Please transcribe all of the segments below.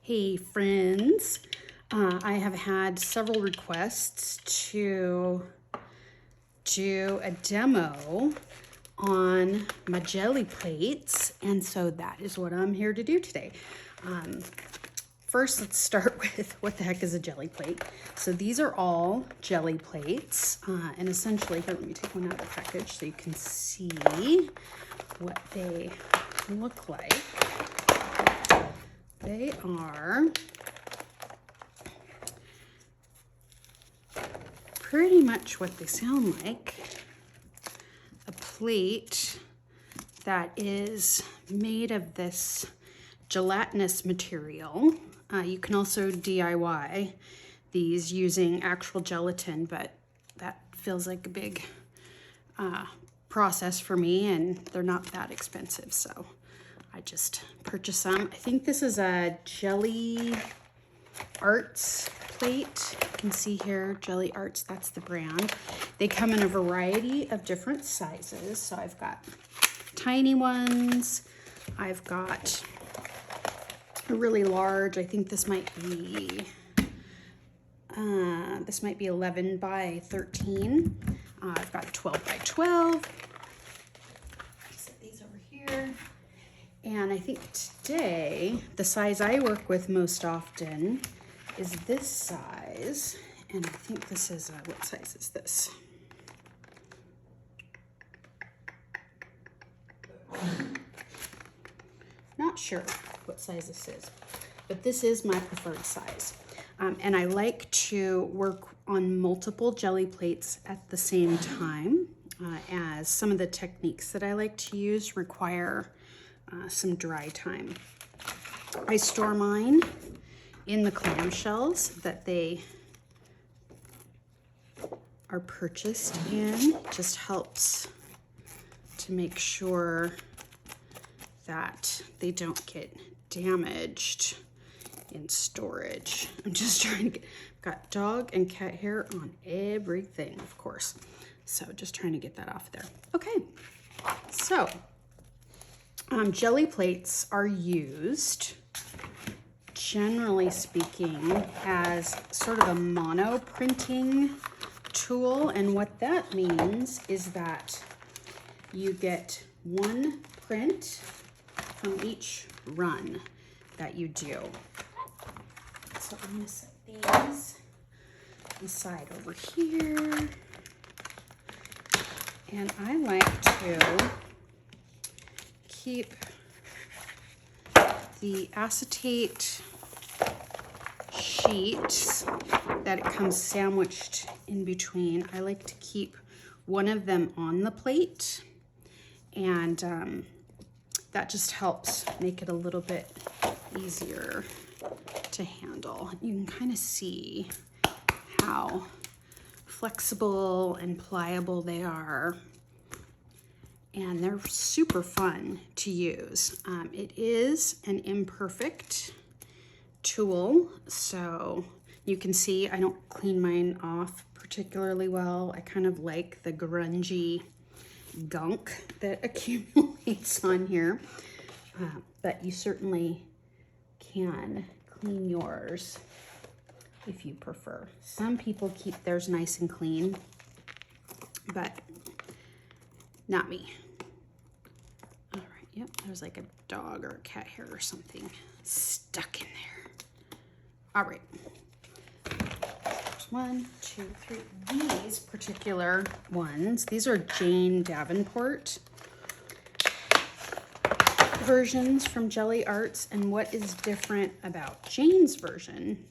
Hey friends, I have had several requests to do a demo on my jelly plates, and so that is what I'm here to do today. First, let's start with what the heck is a jelly plate. So these are all jelly plates, and essentially, here, let me take one out of the package so you can see what they look like. They are pretty much what they sound like. A plate that is made of this gelatinous material. You can also DIY these using actual gelatin, but that feels like a big process for me, and they're not that expensive, so I just purchased some. I think this is a Gelli Arts plate. You can see here, Gelli Arts, that's the brand. They come in a variety of different sizes. So I've got tiny ones. I've got a really large, I think this might be 11 by 13. I've got a 12 by 12. Set these over here. And I think today, the size I work with most often is this size. And I think this is, what size is this? Not sure what size this is, but this is my preferred size. And I like to work on multiple jelly plates at the same time, as some of the techniques that I like to use require some dry time. I store mine in the clamshells that they are purchased in. Just helps to make sure that they don't get damaged in storage. I'm just trying to get, got dog and cat hair on everything, of course. So just trying to get that off there. Okay, so jelly plates are used, generally speaking, as sort of a mono printing tool. And what that means is that you get one print from each run that you do. So I'm gonna set these aside over here. And I like to keep the acetate sheets that it comes sandwiched in between. I like to keep one of them on the plate, and that just helps make it a little bit easier to handle. You can kind of see how flexible and pliable they are, and they're super fun to use. It is an imperfect tool, so you can see I don't clean mine off particularly well. I kind of like the grungy gunk that accumulates on here, but you certainly can clean yours if you prefer. Some people keep theirs nice and clean, but not me. All right, yep, there's like a dog or a cat hair or something stuck in there. All right, there's 1, 2, 3. These particular ones, these are Jane Davenport versions from Gelli Arts. And what is different about Jane's version,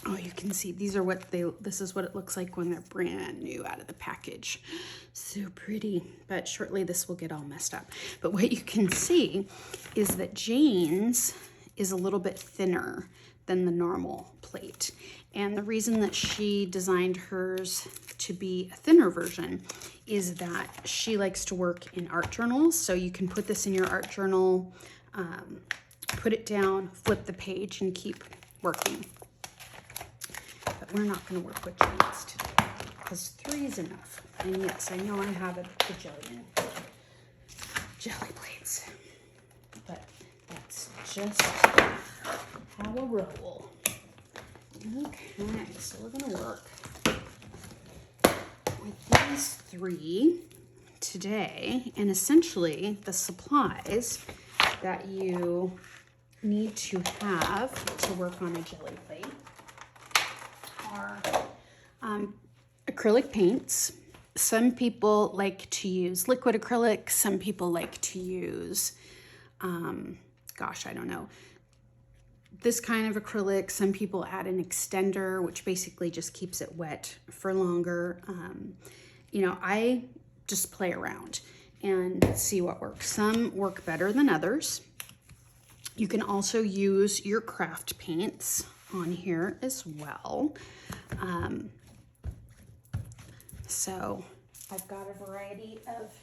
oh, you can see these are what this is what it looks like when they're brand new out of the package. So pretty, but shortly this will get all messed up. But what you can see is that Jane's is a little bit thinner than the normal plate. And the reason that she designed hers to be a thinner version is that she likes to work in art journals. So you can put this in your art journal, put it down, flip the page, and keep working. But we're not going to work with Jane's today because 3 is enough. And yes, I know I have a bajillion jelly plates, but that's just how a roll. Okay, so we're gonna work with these three today, and essentially the supplies that you need to have to work on a jelly plate are acrylic paints. Some people like to use liquid acrylic. Some people like to use, gosh, I don't know, this kind of acrylic. Some people add an extender, which basically just keeps it wet for longer. You know, I just play around and see what works. Some work better than others. You can also use your craft paints on here as well. So I've got a variety of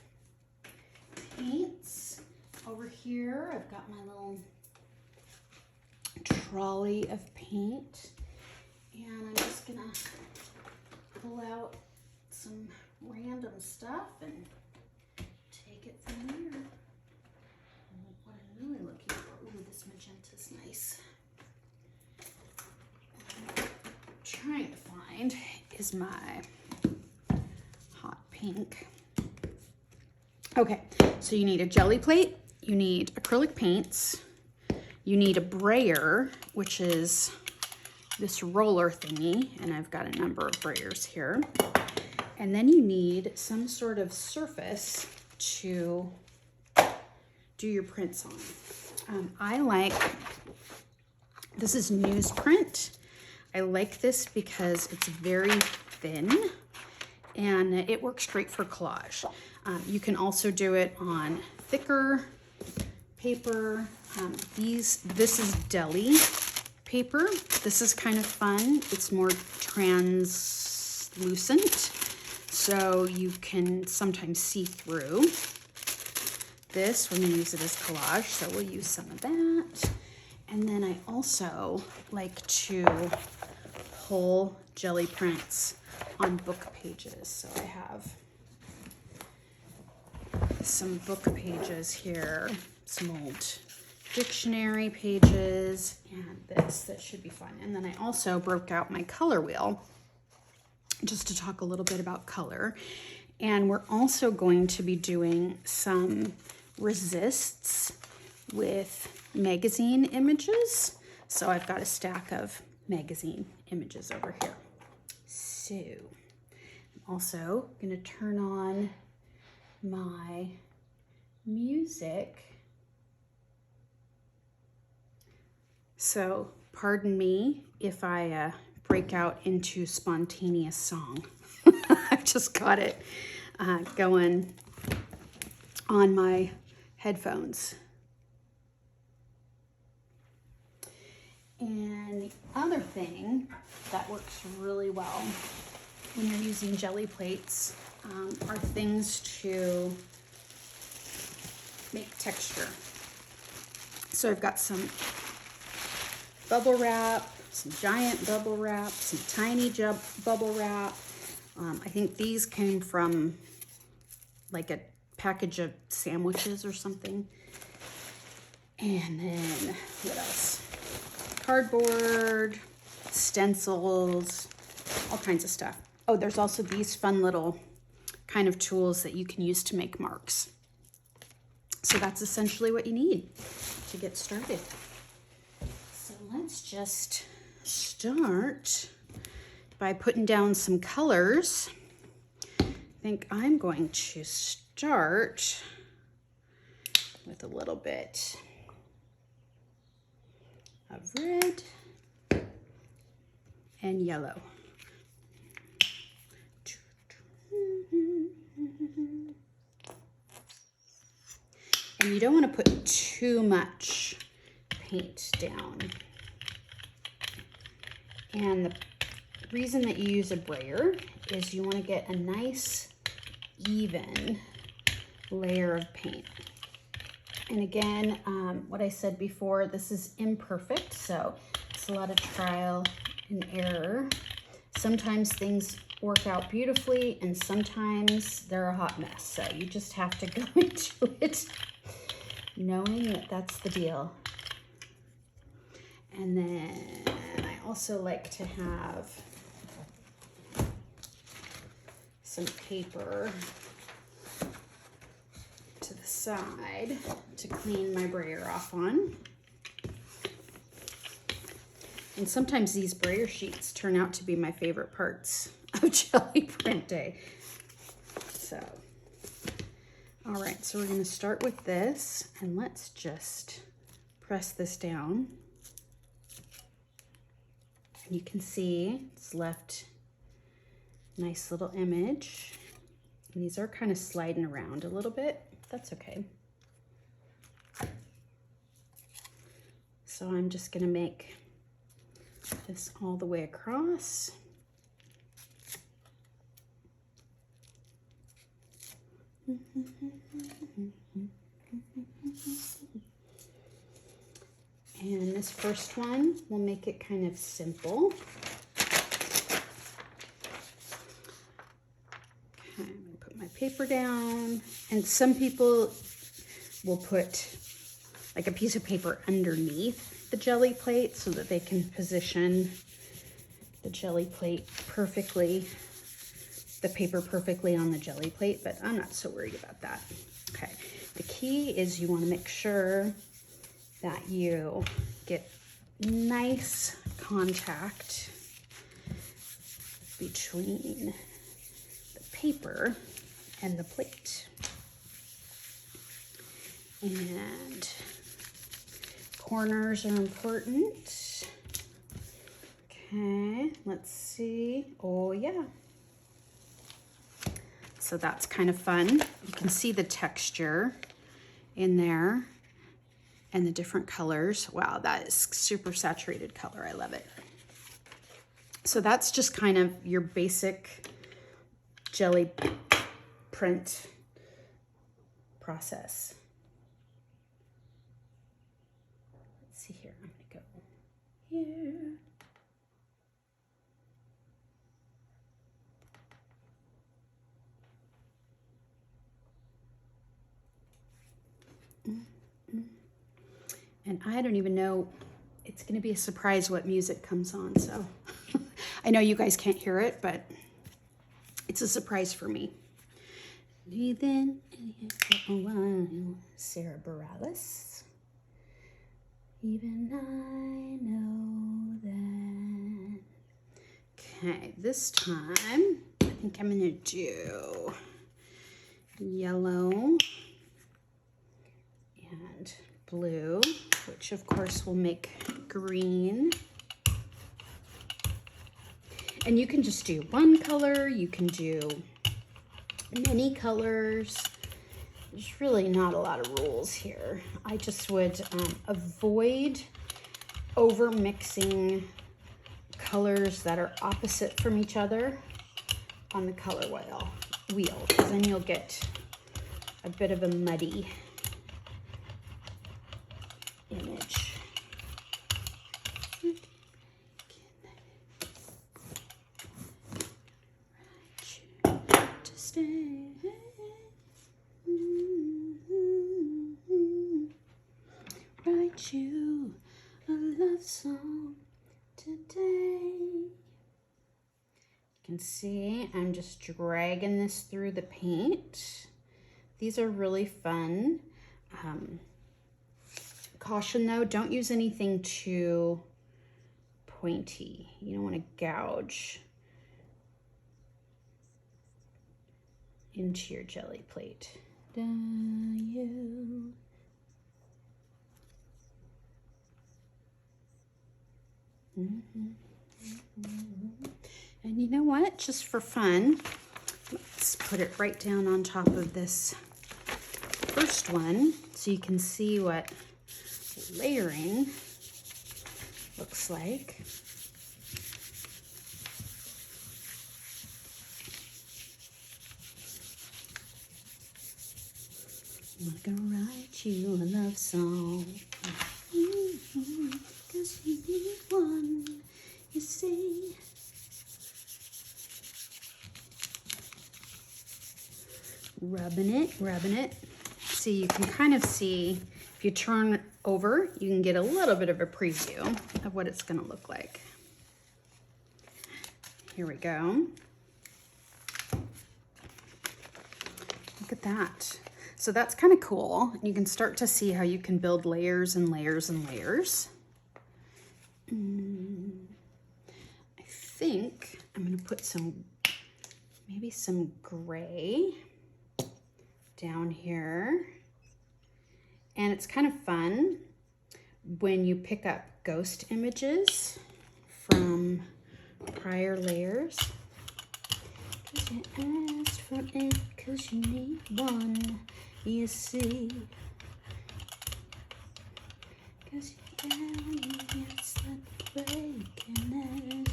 paints over here. I've got my little trolley of paint, and I'm just gonna pull out some random stuff and take it from there. What I'm really looking for, ooh, this magenta's nice. What I'm trying to find is my hot pink. Okay, so you need a jelly plate, you need acrylic paints, you need a brayer, which is this roller thingy, and I've got a number of brayers here. And then you need some sort of surface to do your prints on. I like, this is newsprint. I like this because it's very thin and it works great for collage. You can also do it on thicker paper. This is Gelli paper. This is kind of fun. It's more translucent, so you can sometimes see through this. We're gonna use it as collage, so we'll use some of that. And then I also like to pull jelly prints on book pages. So I have some book pages here, some old dictionary pages, and this, that should be fun. And then I also broke out my color wheel just to talk a little bit about color. And we're also going to be doing some resists with magazine images. So I've got a stack of magazine images over here. So I'm also gonna turn on my music. So pardon me if I break out into spontaneous song. I've just got it going on my headphones. And the other thing that works really well when you're using jelly plates are things to make texture. So I've got some bubble wrap, some giant bubble wrap, some tiny bubble wrap. I think these came from like a package of sandwiches or something. And then what else? Cardboard, stencils, all kinds of stuff. Oh, there's also these fun little kind of tools that you can use to make marks. So that's essentially what you need to get started. So let's just start by putting down some colors. I think I'm going to start with a little bit of red and yellow. And you don't want to put too much paint down. And the reason that you use a brayer is you want to get a nice even layer of paint. And again, what I said before, this is imperfect, so it's a lot of trial and error. Sometimes things work out beautifully and sometimes they're a hot mess. So you just have to go into it knowing that that's the deal. And then I also like to have some paper to the side to clean my brayer off on. And sometimes these brayer sheets turn out to be my favorite parts of Gelli print day. So, all right, so we're gonna start with this, and let's just press this down. And you can see it's left a nice little image. And these are kind of sliding around a little bit. That's okay. So I'm just gonna make this all the way across. And this first one, we'll make it kind of simple. Okay, I'm gonna put my paper down. And some people will put like a piece of paper underneath the Gelli plate so that they can position the Gelli plate perfectly, the paper perfectly on the Gelli plate, but I'm not so worried about that. Okay, the key is you wanna make sure that you get nice contact between the paper and the plate. And corners are important. Okay, let's see. Oh yeah. So that's kind of fun. You can see the texture in there and the different colors. Wow, that is super saturated color. I love it. So that's just kind of your basic Gelli print process. Let's see here, I'm gonna go here. And I don't even know, it's gonna be a surprise what music comes on, so. I know you guys can't hear it, but it's a surprise for me. Even a while, Sarah Bareilles. Even I know that. Okay, this time, I think I'm gonna do yellow and blue, which of course will make green. And you can just do one color, you can do many colors. There's really not a lot of rules here. I just would avoid over mixing colors that are opposite from each other on the color wheel, because then you'll get a bit of a muddy image. To stay. Write you a love song today. You can see I'm just dragging this through the paint. These are really fun. Caution though, don't use anything too pointy. You don't want to gouge into your Gelli plate. You. And you know what? Just for fun, let's put it right down on top of this first one so you can see what layering looks like. I'm gonna write you a love song. 'Cause you need one, you see. Rubbing it. See, you can kind of see if you turn over, you can get a little bit of a preview of what it's going to look like. Here we go. Look at that. So that's kind of cool. You can start to see how you can build layers and layers and layers. I think I'm going to put maybe some gray down here. And it's kind of fun when you pick up ghost images from prior layers. 'Cause you asked for it, 'cause you need one, you see. 'Cause you're down against the breaking edge.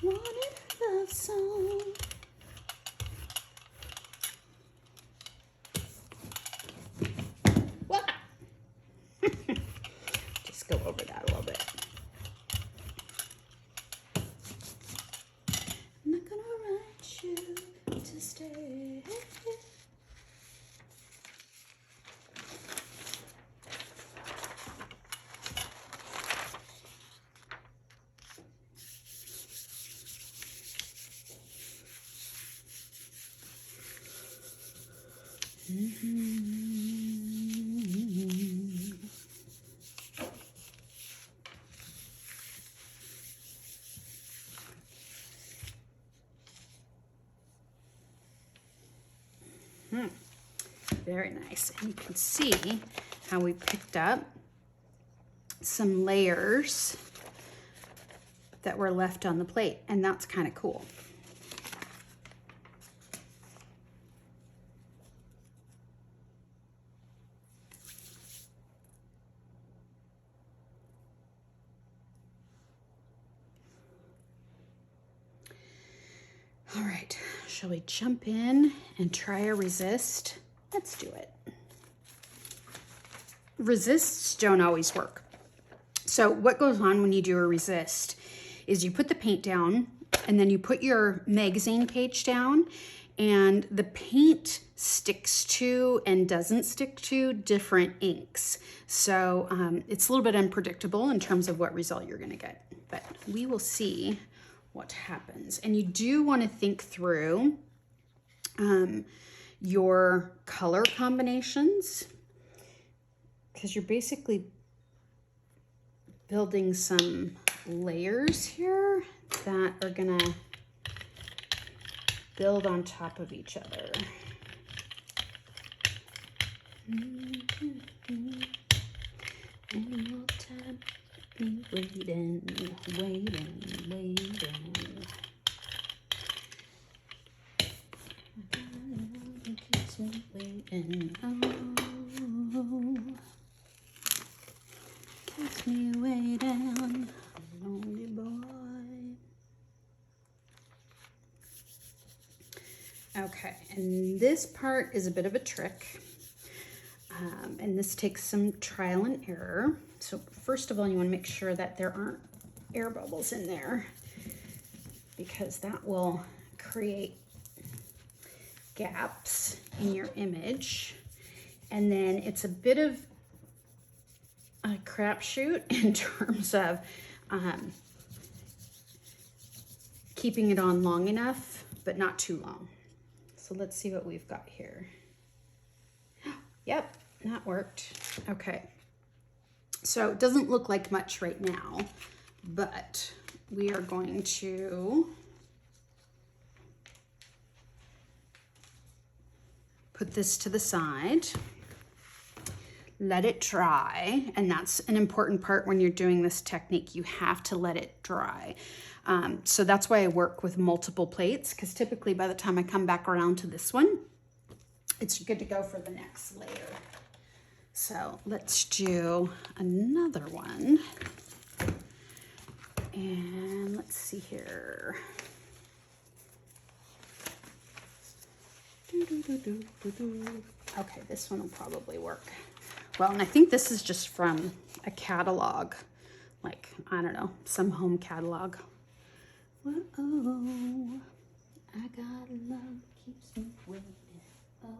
Wanted love song. What? Just go over that a little bit. I'm not gonna write you to stay. Very nice. And you can see how we picked up some layers that were left on the plate, and that's kind of cool. All right, shall we jump in and try a resist? Let's do it. Resists don't always work. So what goes on when you do a resist is you put the paint down and then you put your magazine page down, and the paint sticks to and doesn't stick to different inks. So it's a little bit unpredictable in terms of what result you're gonna get, but we will see what happens. And you do want to think through your color combinations, because you're basically building some layers here that are gonna build on top of each other. One more time. Waiting. Keeps me waiting. Keeps me waiting. Lonely boy. Okay, and this part is a bit of a trick. And this takes some trial and error. So first of all, you want to make sure that there aren't air bubbles in there, because that will create gaps in your image. And then it's a bit of a crapshoot in terms of keeping it on long enough, but not too long. So let's see what we've got here. Yep, that worked. Okay. So it doesn't look like much right now, but we are going to put this to the side, let it dry, and that's an important part when you're doing this technique. You have to let it dry. So that's why I work with multiple plates, because typically by the time I come back around to this one, it's good to go for the next layer. So let's do another one. And let's see here. Okay, this one will probably work. Well, and I think this is just from a catalog, like, I don't know, some home catalog. Whoa, I got love keeps me waiting. Oh.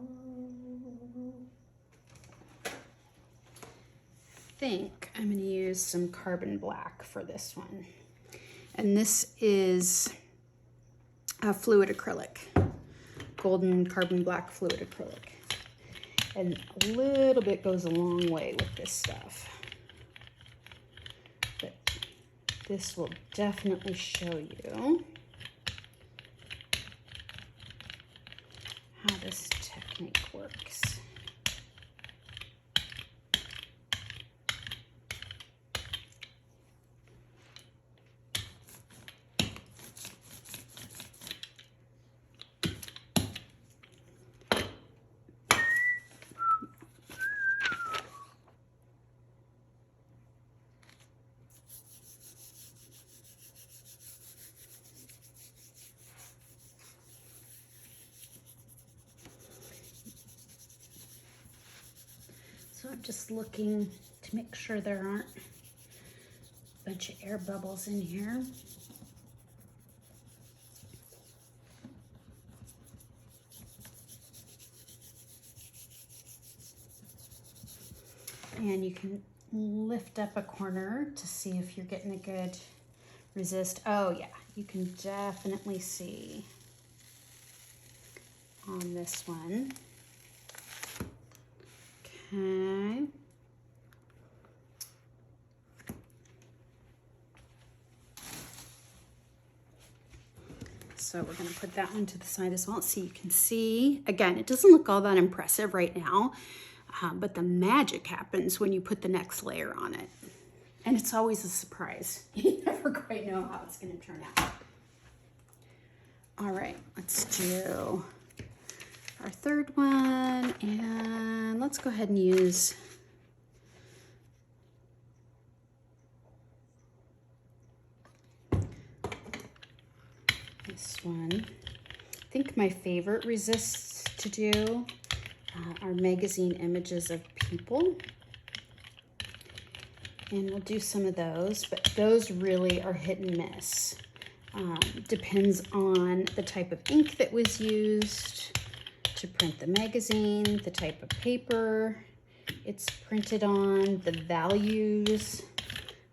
think I'm going to use some carbon black for this one. And this is a fluid acrylic, golden carbon black fluid acrylic. And a little bit goes a long way with this stuff. But this will definitely show you how this technique works. So I'm just looking to make sure there aren't a bunch of air bubbles in here. And you can lift up a corner to see if you're getting a good resist. Oh yeah, you can definitely see on this one. Okay. So we're going to put that one to the side as well. So you can see, again, it doesn't look all that impressive right now, but the magic happens when you put the next layer on it. And it's always a surprise. You never quite know how it's going to turn out. All right, let's do our third one, and let's go ahead and use this one. I think my favorite resists to do are magazine images of people. And we'll do some of those, but those really are hit and miss. Depends on the type of ink that was used to print the magazine, the type of paper it's printed on, the values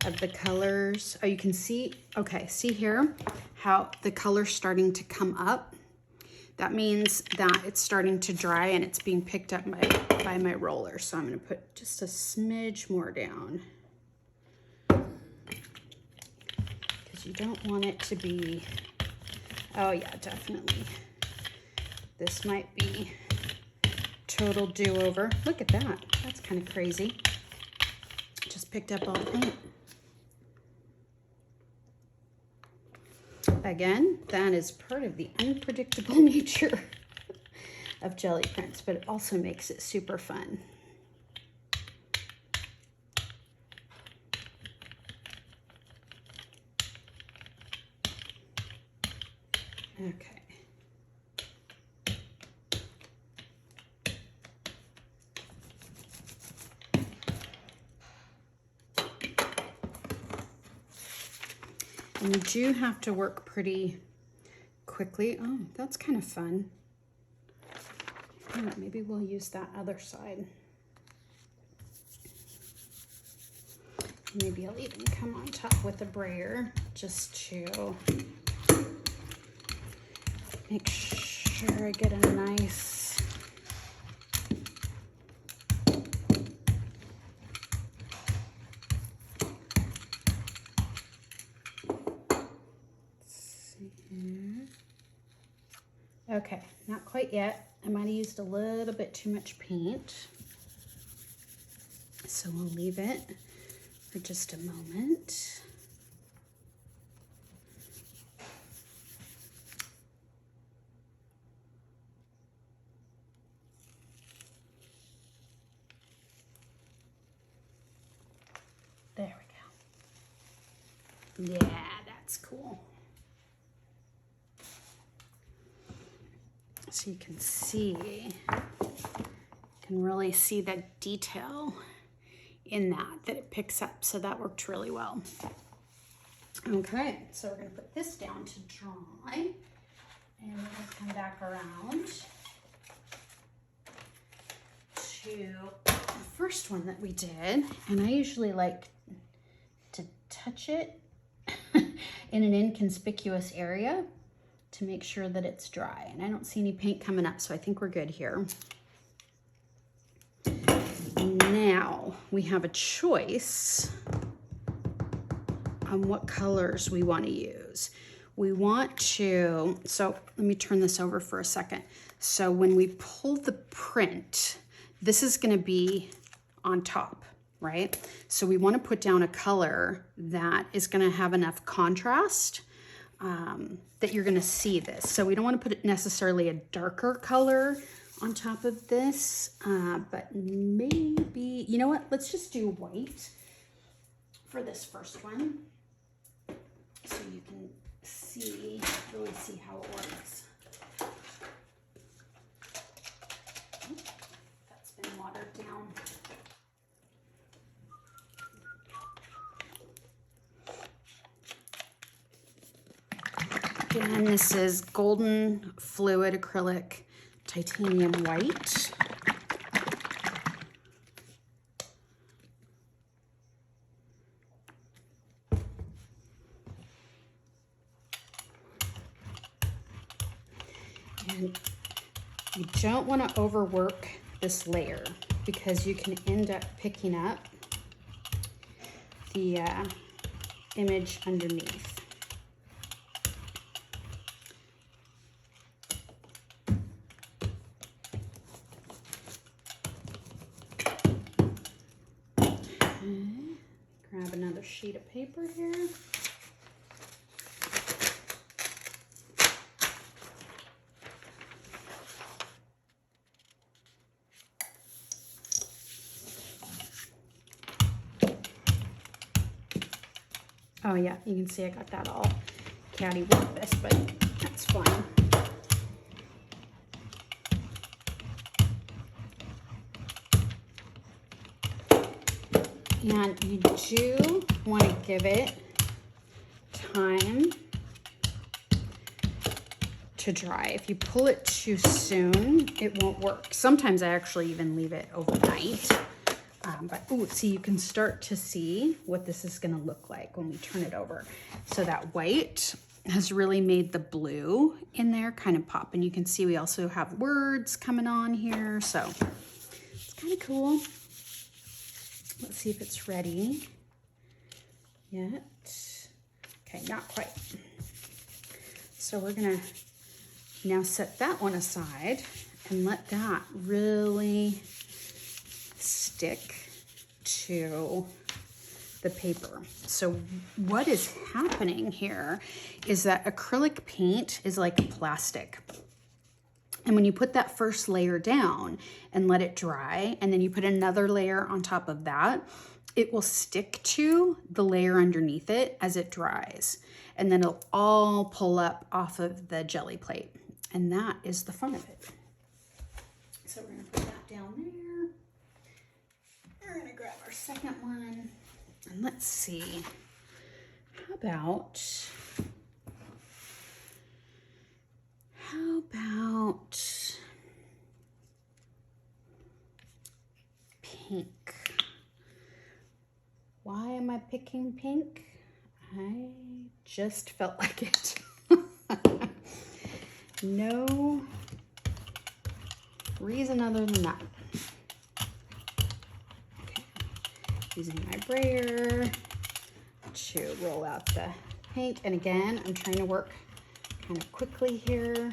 of the colors. Oh, you can see, okay, see here how the color's starting to come up? That means that it's starting to dry and it's being picked up by my roller. So I'm gonna put just a smidge more down, because you don't want it to be, oh yeah, definitely. This might be total do-over. Look at that, that's kind of crazy. Just picked up all the paint. Again, that is part of the unpredictable nature of jelly prints, but it also makes it super fun. Okay. And you do have to work pretty quickly. Oh, that's kind of fun. Yeah, maybe we'll use that other side. Maybe I'll even come on top with a brayer just to make sure I get a nice Okay, not quite yet. I might have used a little bit too much paint. So we'll leave it for just a moment. There we go. Yeah, that's cool. So you can see, can really see the detail in that it picks up. So that worked really well. Okay, so we're gonna put this down to dry, and we're gonna come back around to the first first one that we did, and I usually like to touch it in an inconspicuous area to make sure that it's dry. And I don't see any paint coming up, so I think we're good here. Now we have a choice on what colors we want to use. We want to, so let me turn this over for a second. So when we pull the print, this is going to be on top, right? So we want to put down a color that is going to have enough contrast that you're going to see this. So we don't want to put necessarily a darker color on top of this, but maybe, you know what? Let's just do white for this first one, so you can really see how it works. Oh, that's been watered down. Again, this is Golden Fluid Acrylic Titanium White. And you don't want to overwork this layer because you can end up picking up the image underneath. Grab another sheet of paper here. Oh yeah, you can see I got that all catty-whacked this, but that's fine. And you do want to give it time to dry. If you pull it too soon, it won't work. Sometimes I actually even leave it overnight. But ooh, see, you can start to see what this is going to look like when we turn it over. So that white has really made the blue in there kind of pop. And you can see we also have words coming on here. So it's kind of cool. Let's see if it's ready yet. Okay, not quite. So we're gonna now set that one aside and let that really stick to the paper. So what is happening here is that acrylic paint is like plastic. And when you put that first layer down and let it dry, and then you put another layer on top of that, it will stick to the layer underneath it as it dries. And then it'll all pull up off of the jelly plate. And that is the fun of it. So we're gonna put that down there. We're gonna grab our second one. And let's see, how about pink? Why am I picking pink? I just felt like it. No reason other than that. Okay. Using my brayer to roll out the paint. And again, I'm trying to work kind of quickly here.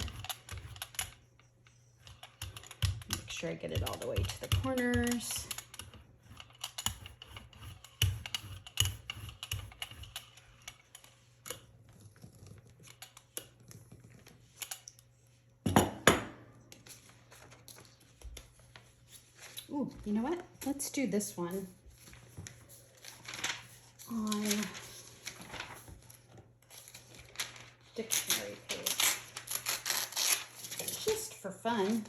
Make sure I get it all the way to the corners. Ooh, you know what? Let's do this one on dictionary page, just for fun.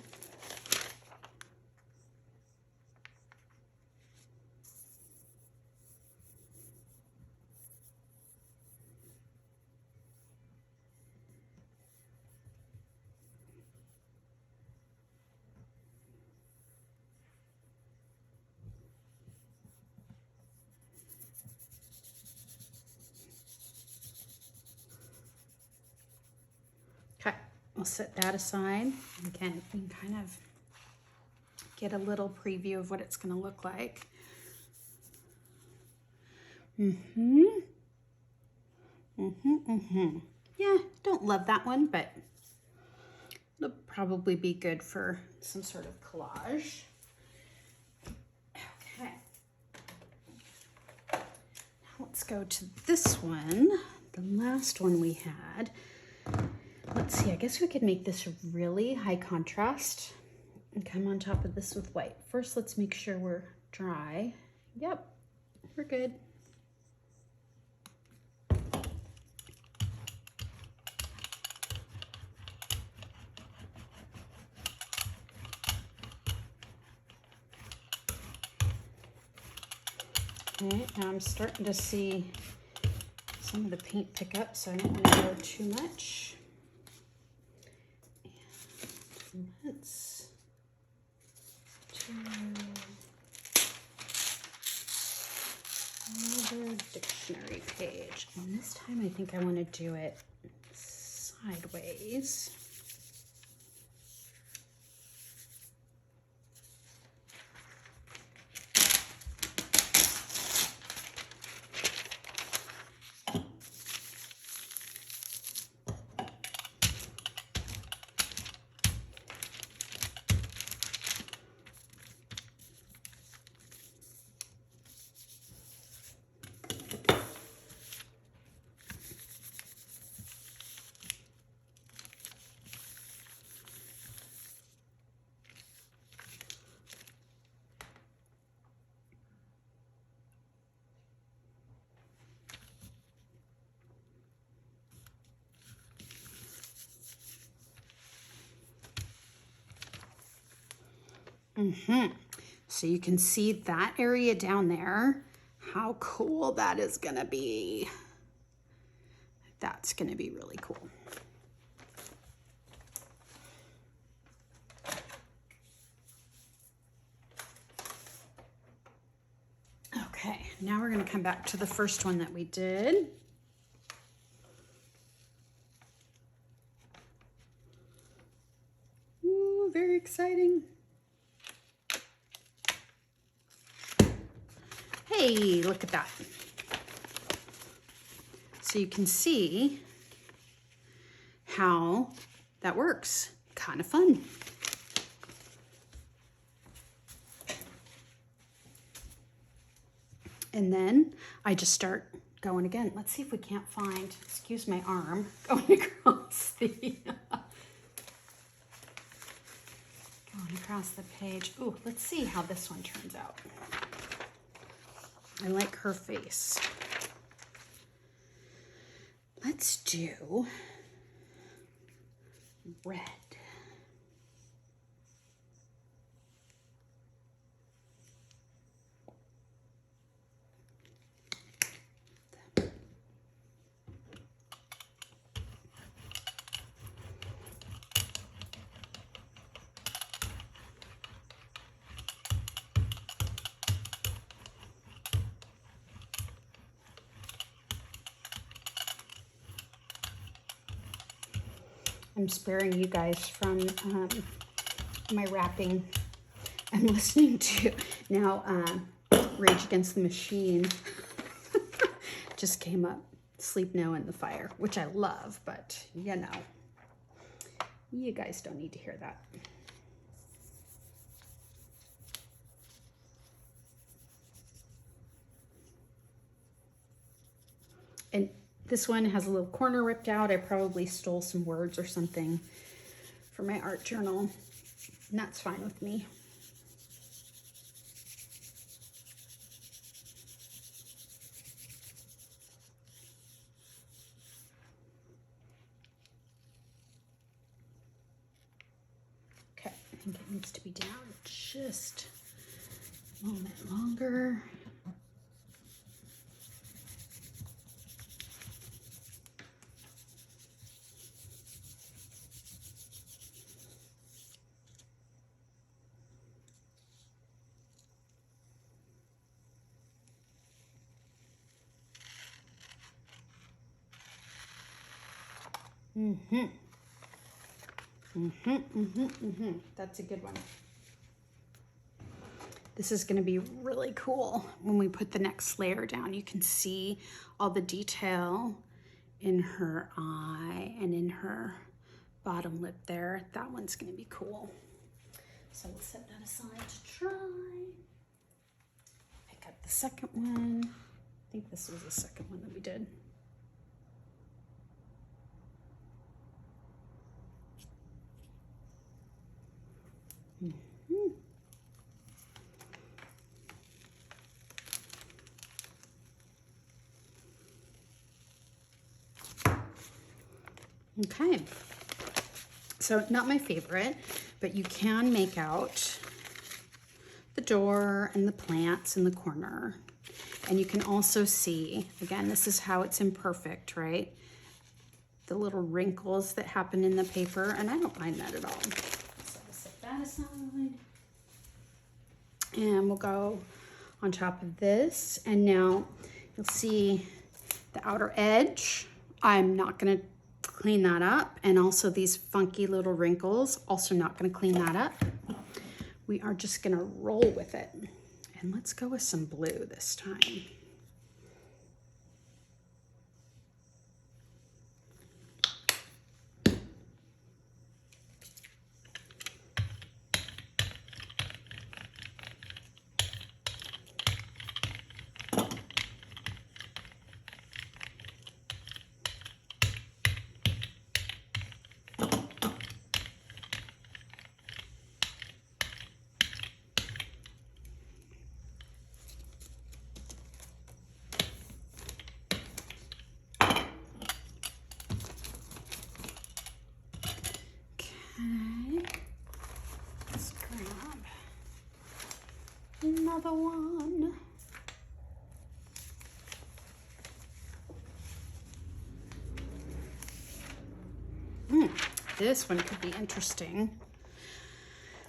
we'll set that aside. Again, we can kind of get a little preview of what it's going to look like. Yeah, don't love that one, but it'll probably be good for some sort of collage. Okay. Now let's go to this one, the last one we had. Let's see, I guess we could make this really high contrast and come on top of this with white. First, let's make sure we're dry. Yep, we're good. Okay, now I'm starting to see some of the paint pick up, so I don't want to go too much. And let's do another dictionary page. And this time I think I want to do it sideways. So you can see that area down there, how cool that is gonna be. That's gonna be really cool. Okay, now we're gonna come back to the first one that we did. Ooh, very exciting. Hey, look at that. So you can see how that works. Kind of fun. And then I just start going again. Let's see if we can't find, excuse my arm, going across the page. Ooh, let's see how this one turns out. I like her face. Let's do red. I'm sparing you guys from my wrapping. I'm listening to now Rage Against the Machine just came up. Sleep Now in the Fire, which I love, but you know, you guys don't need to hear that. And this one has a little corner ripped out. I probably stole some words or something from my art journal, and that's fine with me. Okay, I think it needs to be down just a moment longer. That's a good one. This is going to be really cool when we put the next layer down. You can see all the detail in her eye and in her bottom lip there. That one's going to be cool. So we'll set that aside to try. Pick up the second one. I think this was the second one that we did. Okay, so not my favorite, but you can make out the door and the plants in the corner. And you can also see, again, this is how it's imperfect, right? The little wrinkles that happen in the paper, and I don't mind that at all. So we'll set that aside. And we'll go on top of this. And now you'll see the outer edge. I'm not gonna clean that up, and also these funky little wrinkles, also not going to clean that up. We are just going to roll with it, and let's go with some blue this time. Let's grab another one. This one could be interesting.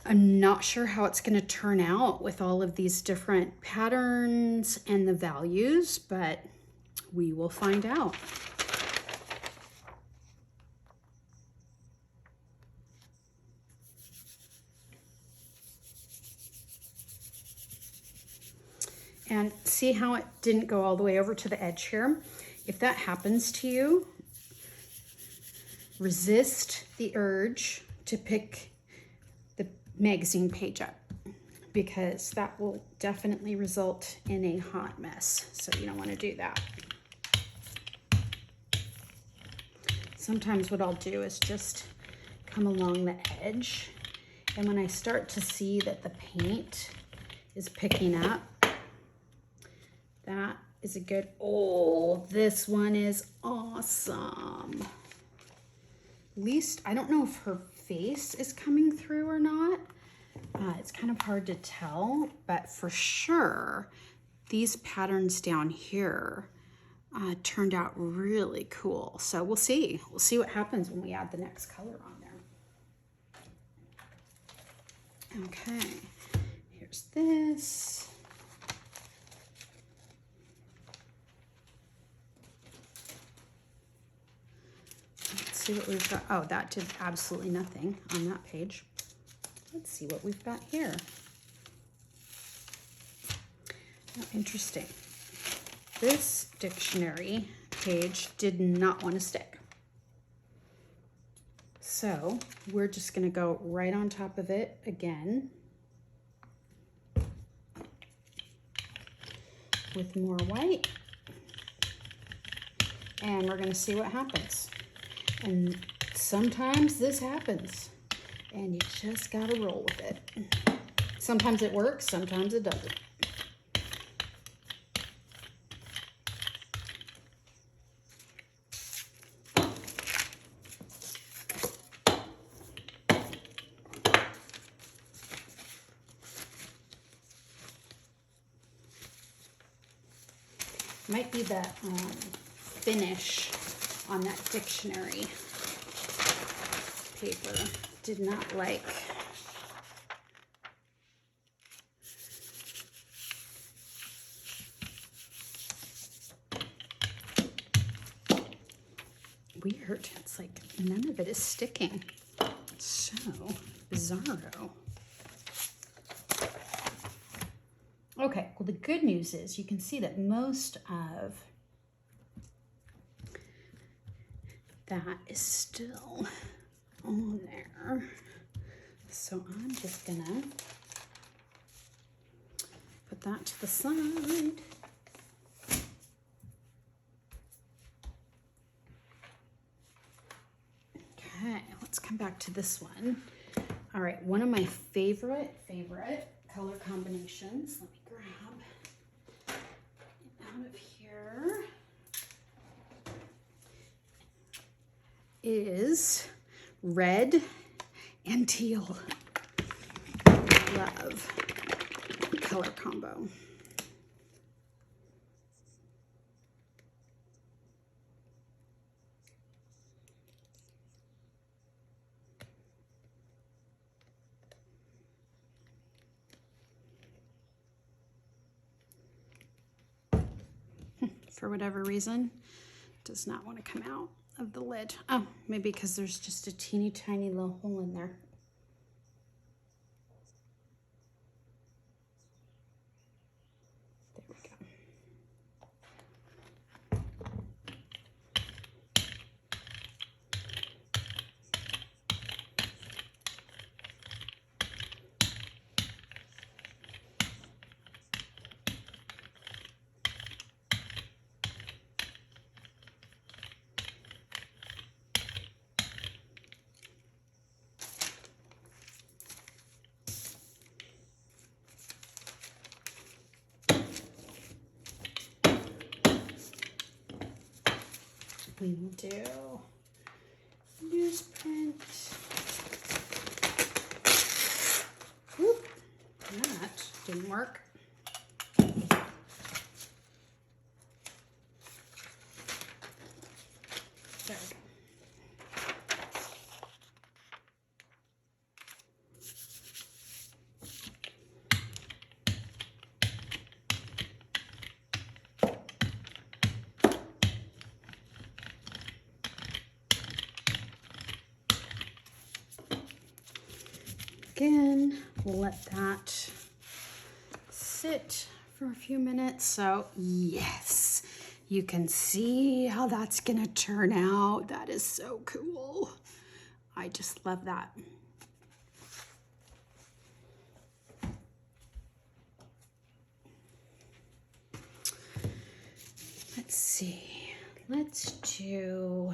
I'm not sure how it's going to turn out with all of these different patterns and the values, but we will find out. And see how it didn't go all the way over to the edge here? If that happens to you, resist the urge to pick the magazine page up, because that will definitely result in a hot mess. So you don't want to do that. Sometimes what I'll do is just come along the edge, and when I start to see that the paint is picking up, that is a good, oh, this one is awesome. At least, I don't know if her face is coming through or not. It's kind of hard to tell, but for sure, these patterns down here turned out really cool. So we'll see. We'll see what happens when we add the next color on there. Okay, here's this. Let's see what we've got. Oh, that did absolutely nothing on that page. Let's see what we've got here. Oh, interesting. This dictionary page did not want to stick. So we're just going to go right on top of it again with more white. And we're going to see what happens. And sometimes this happens, and you just got to roll with it. Sometimes it works, sometimes it doesn't. Might be the finish on that dictionary paper. Did not like. Weird. It's like none of it is sticking. It's So bizarro. Okay, well the good news is you can see that most of that is still on there. So I'm just gonna put that to the side. Okay, let's come back to this one. All right, one of my favorite color combinations. Let me grab it out of here. Is red and teal. Love color combo. For whatever reason, does not want to come out of the lid. Oh, maybe because there's just a teeny tiny little hole in there. There we go. We will do newsprint. Oop, that didn't work. There we go. Again, we'll let that sit for a few minutes. So yes, you can see how that's gonna turn out. That is so cool. I just love that. Let's see, let's do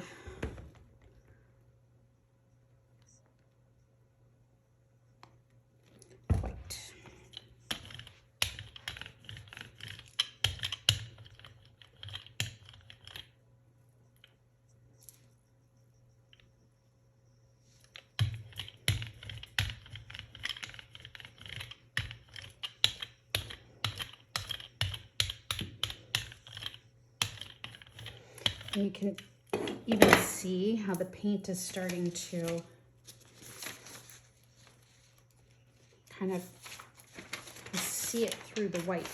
white. And you can even see how the paint is starting to kind of see it through the white.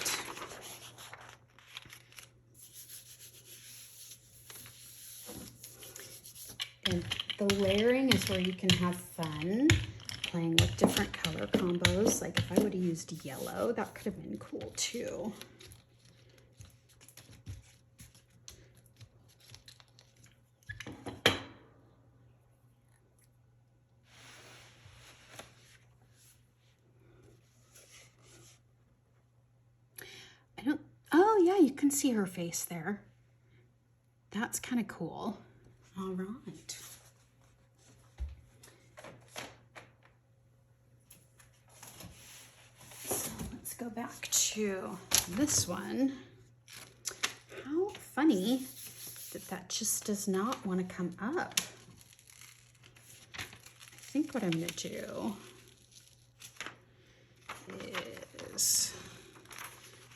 And the layering is where you can have fun playing with different color combos. Like if I would have used yellow, that could have been cool too. Oh yeah, you can see her face there. That's kind of cool. All right. So let's go back to this one. How funny that that just does not want to come up. I think what I'm going to do is,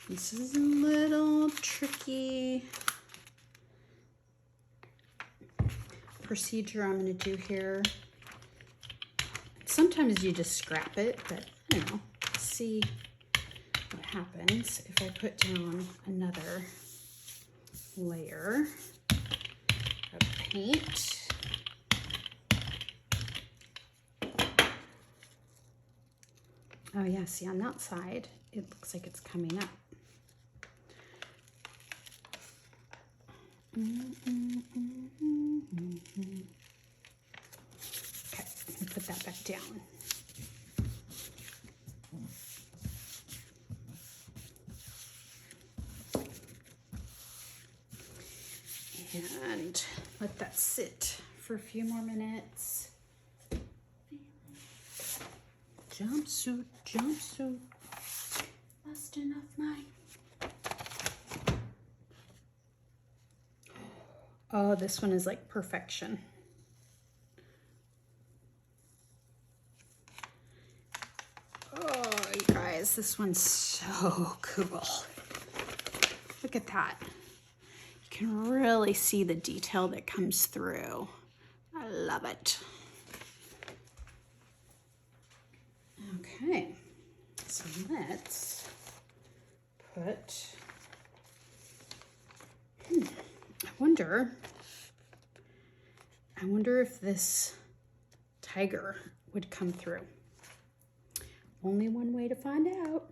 this is a little tricky procedure I'm going to do here. Sometimes you just scrap it, but you know, see what happens if I put down another layer of paint. Oh yeah, see on that side, it looks like it's coming up. Okay, let me put that back down. And let that sit for a few more minutes. Jumpsuit, jumpsuit, busting off my. Oh, this one is like perfection. Oh, you guys, this one's so cool. Look at that. You can really see the detail that comes through. I love it. Okay, so let's put, I wonder if this tiger would come through. Only one way to find out.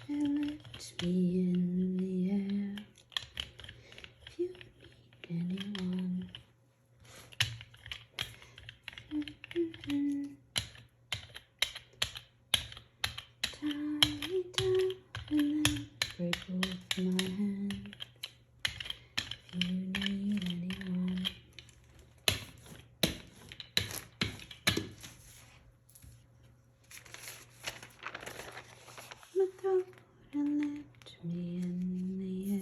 And let me in the air if you need anyone. Tie me down and then break both my hands if you need anyone. Look out and let me in the air.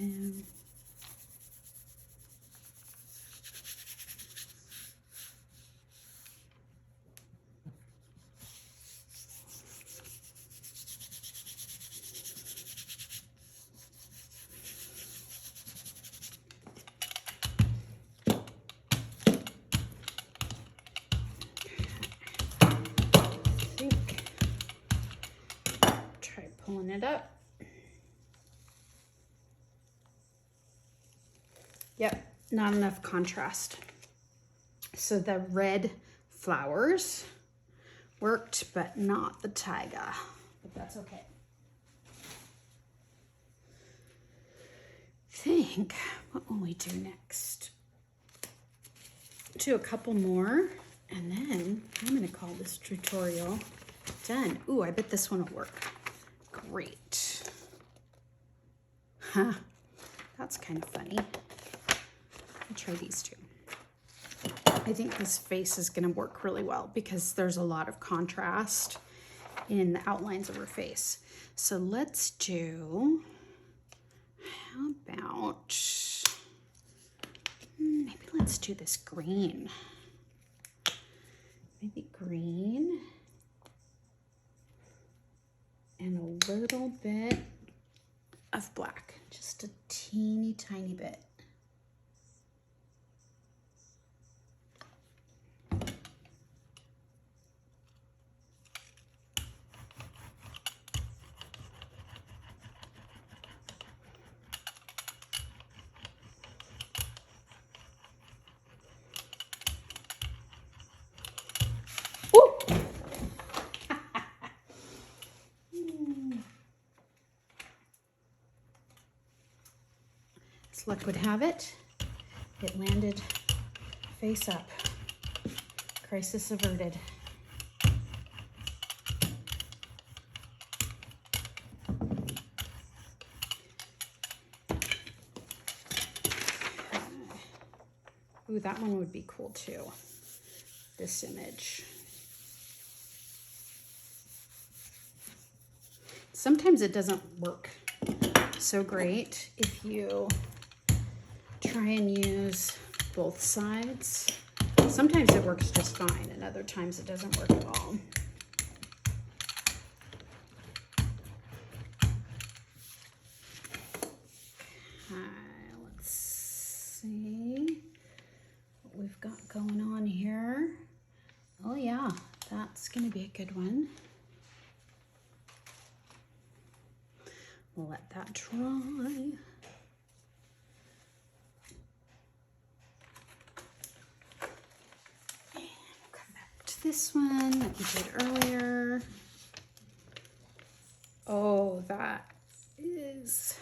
Try pulling it up. Yep, not enough contrast. So the red flowers worked, but not the tiger. But that's okay. I think, what will we do next? Do a couple more, and then I'm gonna call this tutorial done. Ooh, I bet this one will work. Great. Huh, that's kind of funny. I'll try these two. I think this face is gonna work really well because there's a lot of contrast in the outlines of her face. So let's do, how about, maybe let's do this green. Maybe green and a little bit of black, just a teeny tiny bit. As luck would have it, it landed face up. Crisis averted. Ooh, that one would be cool too. This image. Sometimes it doesn't work so great if you try and use both sides. Sometimes it works just fine, and other times it doesn't work at all. Let's see what we've got going on here. Oh yeah, that's gonna be a good one. We'll let that dry. And we'll come back to this one that we did earlier. Oh, that is,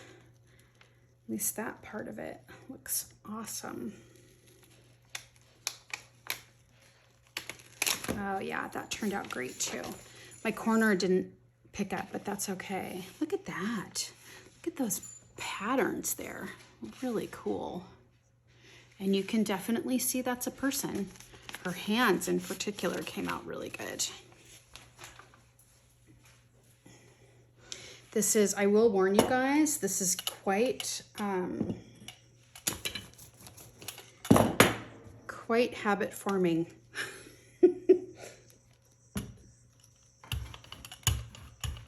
at least that part of it looks awesome. Oh yeah, that turned out great too. My corner didn't pick up, but that's okay. Look at that. Look at those patterns there. Really cool. And you can definitely see that's a person. Her hands in particular came out really good. This is, I will warn you guys, this is quite habit forming.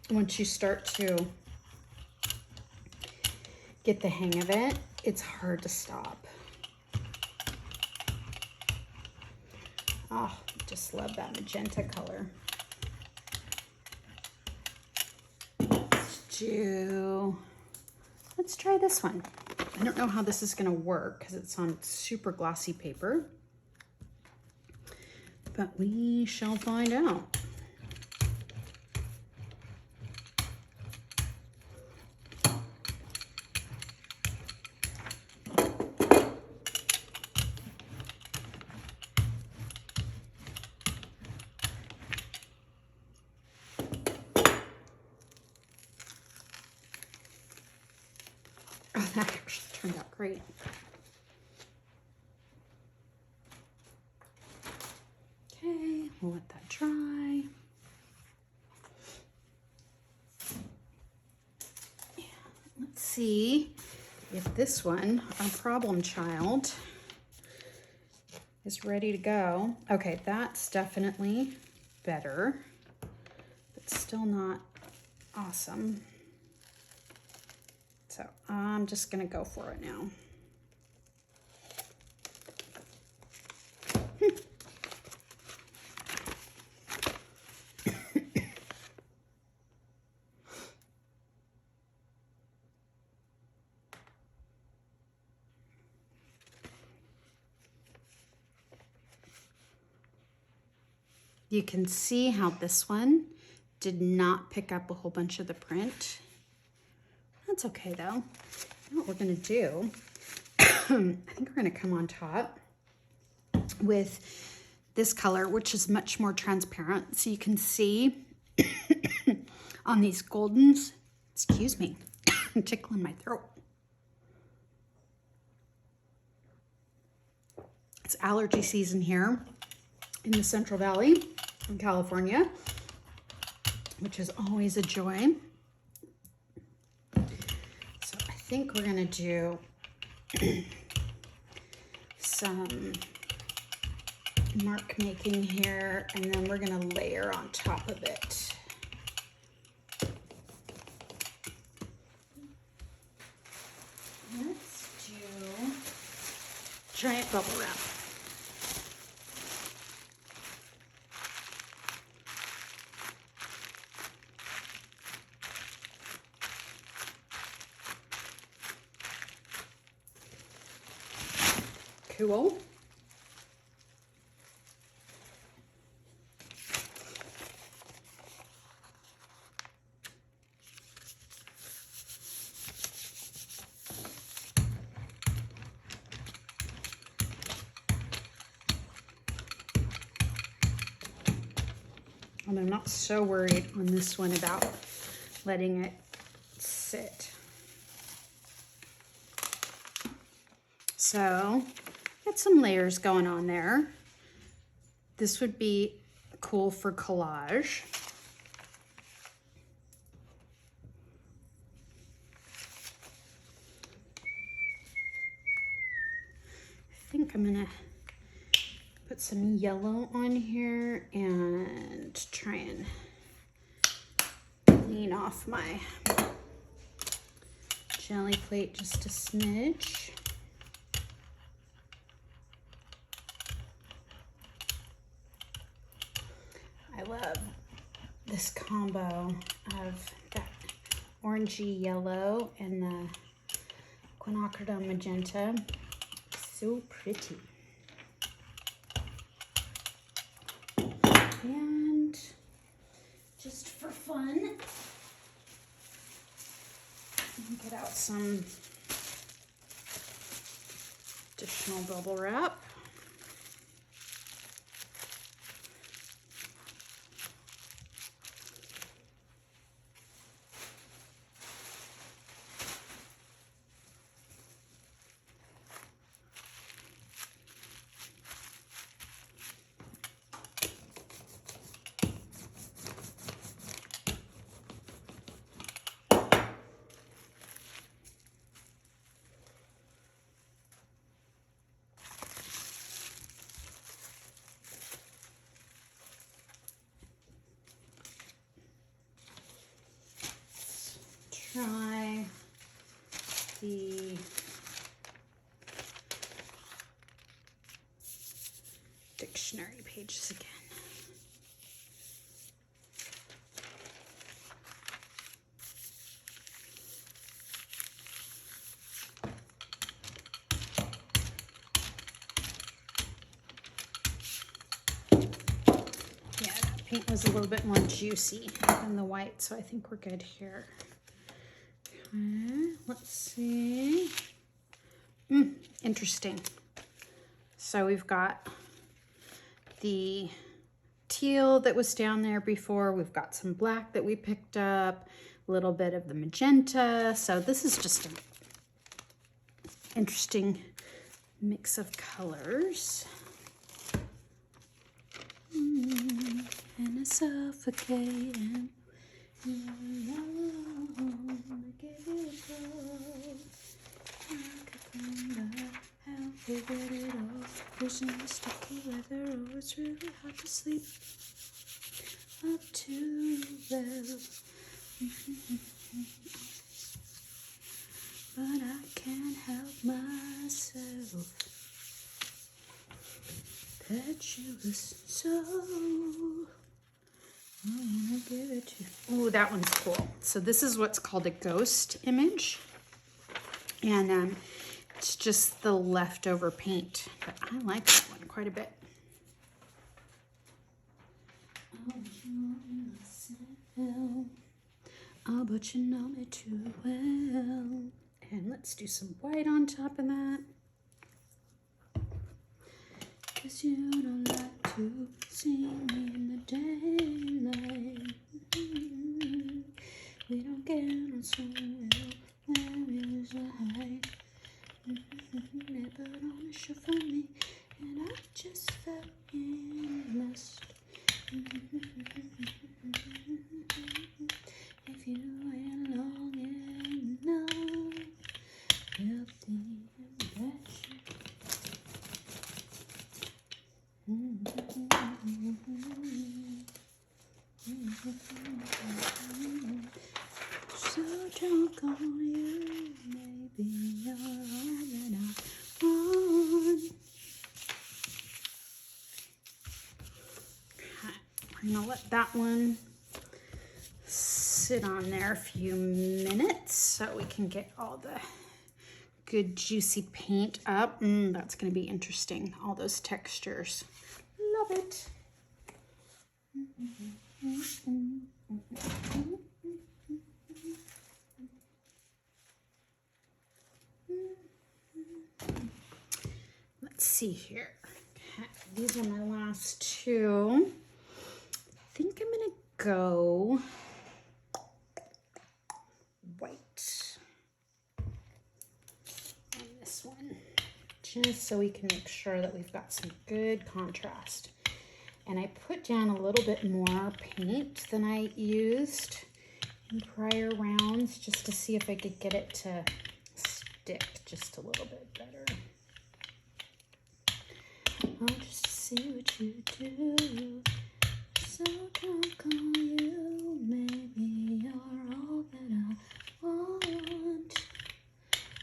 Once you start to get the hang of it, it's hard to stop. Oh, just love that magenta color. Let's try this one. I don't know how this is going to work because it's on super glossy paper, but we shall find out. Oh, that actually turned out great. Okay, we'll let that dry. Yeah, let's see if this one, our problem child, is ready to go. Okay, that's definitely better, but still not awesome. So I'm just gonna go for it now. You can see how this one did not pick up a whole bunch of the print. That's okay though. You know what we're gonna do? I think we're gonna come on top with this color, which is much more transparent. So you can see on these goldens, excuse me, I'm tickling my throat. It's allergy season here in the Central Valley in California, which is always a joy. So I think we're gonna do some mark making here, and then we're gonna layer on top of it. Let's do giant bubble wrap. Cool. And I'm not so worried on this one about letting it sit. So, got some layers going on there. This would be cool for collage. I think I'm gonna put some yellow on here and try and clean off my jelly plate just a smidge. I love this combo of that orangey yellow and the quinacridone magenta. So pretty. And just for fun, get out some additional bubble wrap. Try the dictionary pages again. Yeah, that paint was a little bit more juicy than the white, so I think we're good here. Let's see. Interesting. So we've got the teal that was down there before. We've got some black that we picked up, a little bit of the magenta. So this is just an interesting mix of colors. And I suffocate. Sticky weather, oh, it's really hard to sleep up too well. But I can't help myself. That you was so. I wanna give it to you. Oh, that one's cool. So this is what's called a ghost image. And it's just the leftover paint. But I like that one quite a bit. Oh, but you know me too well. And let's do some white on top of that. 'Cause you don't like to see me in the daylight. We don't get on so well. Where is the height? Never on a show for me. And I just felt lust. If you went long enough, felt the impression. So drunk on you, maybe you're all that I want. Okay, we're gonna let that one sit on there a few minutes so we can get all the good juicy paint up. That's gonna be interesting, all those textures. Love it. Let's see here. Okay, these are my last two. I think I'm gonna go white on this one, just so we can make sure that we've got some good contrast. And I put down a little bit more paint than I used in prior rounds, just to see if I could get it to stick just a little bit better. Oh, just to see what you do. So drunk on you, maybe you're all that I want.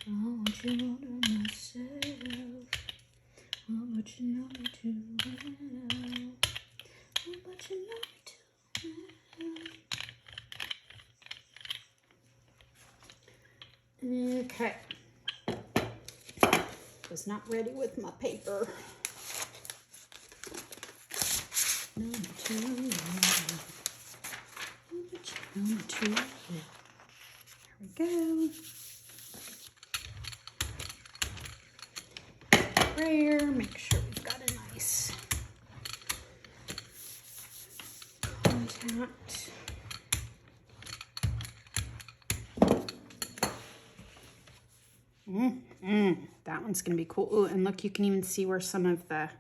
I want you under myself. Oh, but you know me too well. Oh, but you know me too well. Okay. Was not ready with my paper. There we go. Sprayer, make sure we've got a nice contact. That one's gonna be cool. Ooh, and look, you can even see where some of the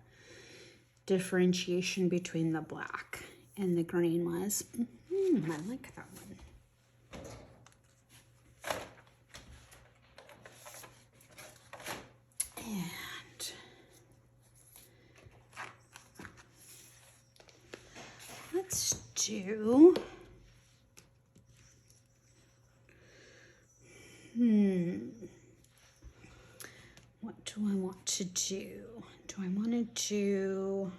differentiation between the black and the green was. I like that one. And let's do, what do I want to do? Do I want to do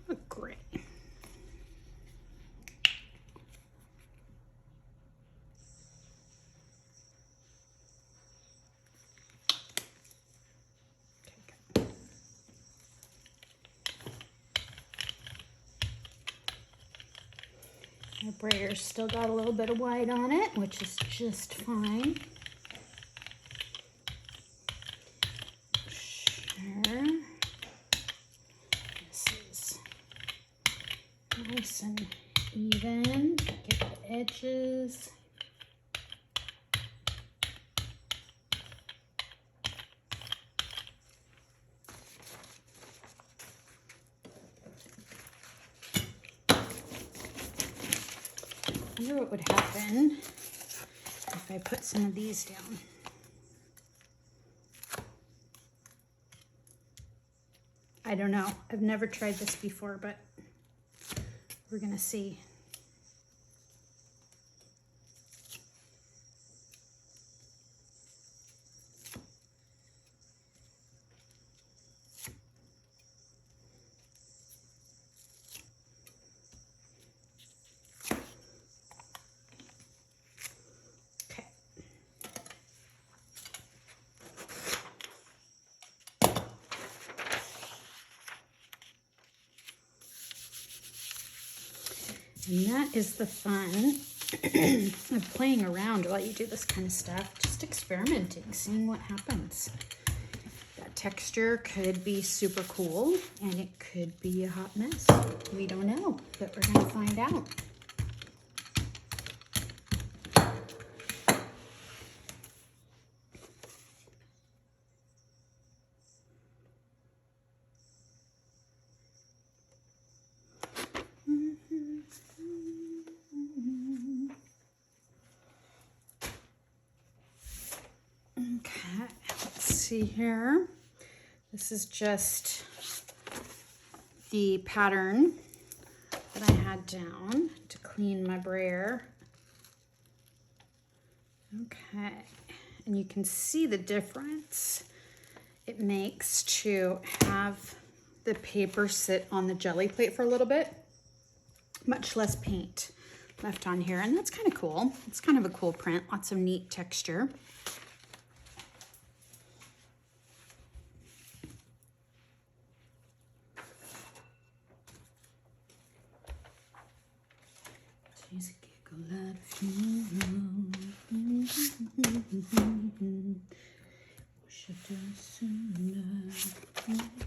a gray? My brayer's still got a little bit of white on it, which is just fine. Sure. This is nice and even. Get the edges. I wonder what would happen if I put some of these down. I don't know. I've never tried this before, but we're gonna see. And that is the fun of playing around while you do this kind of stuff, just experimenting, seeing what happens. That texture could be super cool and it could be a hot mess. We don't know, but we're gonna find out. Okay, let's see here. This is just the pattern that I had down to clean my brayer. Okay, and you can see the difference it makes to have the paper sit on the jelly plate for a little bit. Much less paint left on here, and that's kind of cool. It's kind of a cool print, lots of neat texture. She's a giggle at a funeral. Should have sooner.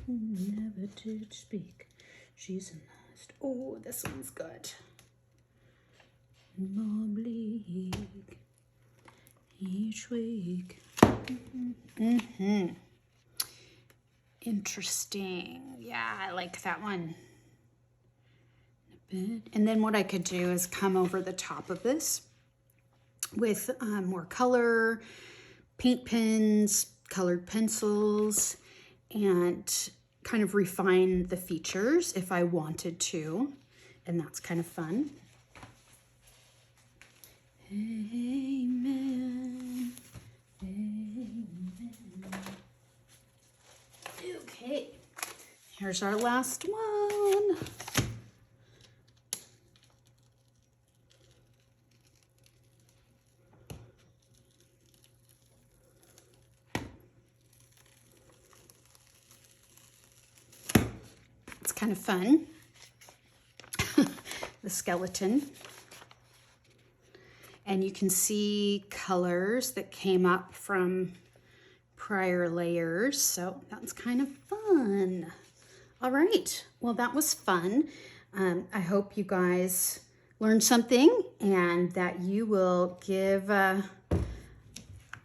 Never did speak. She's a nice. Oh, this one's good. More bleak each week. Interesting. Yeah, I like that one. And then what I could do is come over the top of this with more color, paint pens, colored pencils, and kind of refine the features if I wanted to. And that's kind of fun. Amen. Amen. Okay, here's our last one. It's kind of fun. The skeleton. And you can see colors that came up from prior layers. So that's kind of fun. All right, well, that was fun. I hope you guys learned something and that you will give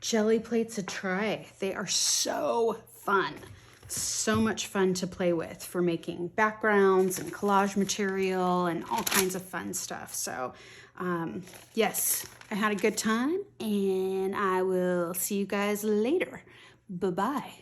jelly plates a try. They are so fun. So much fun to play with for making backgrounds and collage material and all kinds of fun stuff. So yes, I had a good time and I will see you guys later. Bye-bye.